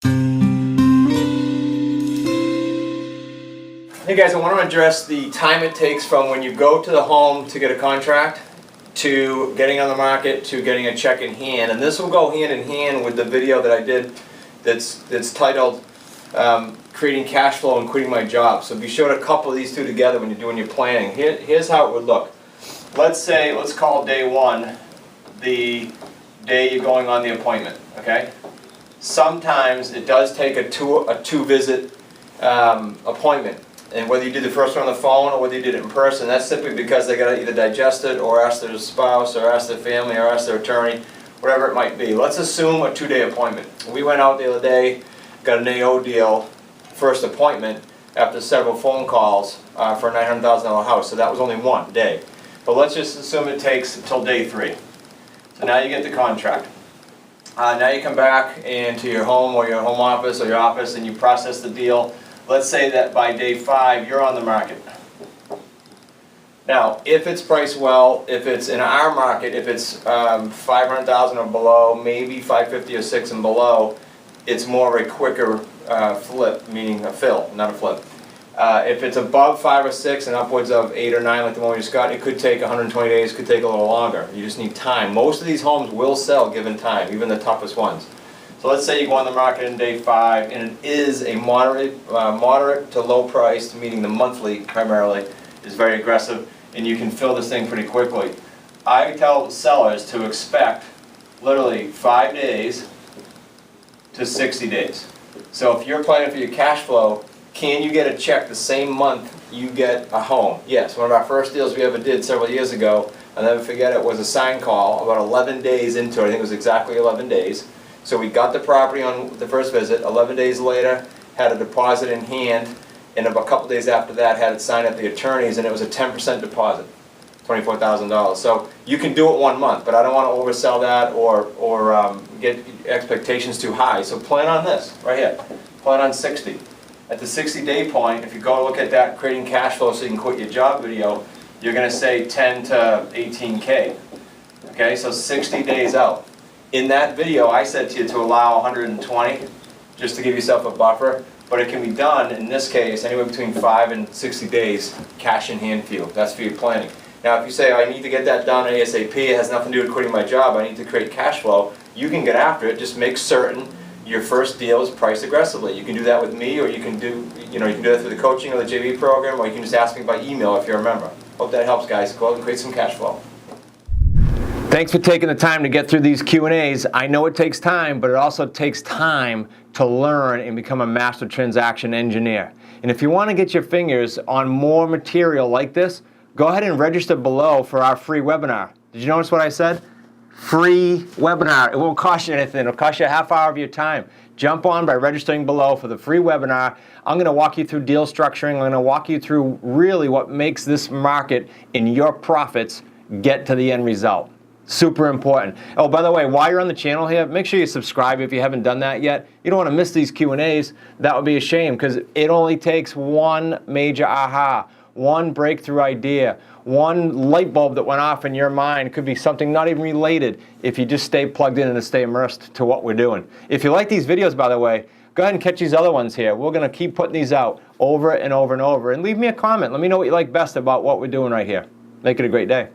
Hey guys, I want to address the time it takes from when you go to the home to get a contract to getting on the market to getting a check in hand. And this will go hand in hand with the video that I did that's titled Creating Cash Flow and Quitting My Job. So be sure to couple these two together when you're doing your planning. Here's how it would look. Let's call day one the day you're going on the appointment, okay? Sometimes it does take a two visit appointment. And whether you did the first one on the phone or whether you did it in person, that's simply because they got to either digest it or ask their spouse or ask their family or ask their attorney, whatever it might be. Let's assume a 2-day appointment. We went out the other day, got an AO deal, first appointment, after several phone calls for a $900,000 house. So that was only 1 day. But let's just assume it takes until day 3. So now you get the contract. Now you come back into your home or your home office or your office and you process the deal. Let's say that by day 5 you're on the market. Now, if it's priced well, if it's in our market, if it's 500,000 or below, maybe 550 or 6 and below, it's more of a quicker flip, meaning a fill, not a flip. If it's above 5 or 6 and upwards of 8 or 9, like the one we just got, it could take 120 days, could take a little longer. You just need time. Most of these homes will sell given time, even the toughest ones. So let's say you go on the market in day 5, and it is a moderate to low price, meaning the monthly primarily is very aggressive, and you can fill this thing pretty quickly. I tell sellers to expect literally 5 days to 60 days. So if you're planning for your cash flow, can you get a check the same month you get a home? Yes, one of our first deals we ever did several years ago, I'll never forget it, was a sign call about 11 days into it. I think it was exactly 11 days. So we got the property on the first visit, 11 days later, had a deposit in hand, and a couple days after that had it signed at the attorney's, and it was a 10% deposit, $24,000. So you can do it 1 month, but I don't want to oversell that or get expectations too high. So plan on this, right here. Plan on 60. At the 60-day point, if you go look at that creating cash flow so you can quit your job video, you're going to say 10 to 18K. Okay, so 60 days out. In that video, I said to you to allow 120, just to give yourself a buffer, but it can be done, in this case, anywhere between 5 and 60 days, cash in hand for you. That's for your planning. Now, if you say, I need to get that done ASAP, it has nothing to do with quitting my job, I need to create cash flow, you can get after it. Just make certain your first deal is priced aggressively. You can do that with me, or you can do that through the coaching or the JV program, or you can just ask me by email if you're a member. Hope that helps, guys. Go out and create some cash flow. Thanks for taking the time to get through these Q&As. I know it takes time, but it also takes time to learn and become a master transaction engineer. And if you want to get your fingers on more material like this, go ahead and register below for our free webinar. Did you notice what I said? Free webinar. It won't cost you anything. It'll cost you a half hour of your time. Jump on by registering below for the free webinar. I'm going to walk you through deal structuring. I'm going to walk you through really what makes this market and your profits get to the end result. Super important. Oh, by the way, while you're on the channel here, make sure you subscribe if you haven't done that yet. You don't want to miss these Q&As. That would be a shame, because it only takes one major aha, one breakthrough idea, one light bulb that went off in your mind. It could be something not even related if you just stay plugged in and stay immersed to what we're doing. If you like these videos, by the way, go ahead and catch these other ones here. We're going to keep putting these out over and over and over. And leave me a comment. Let me know what you like best about what we're doing right here. Make it a great day.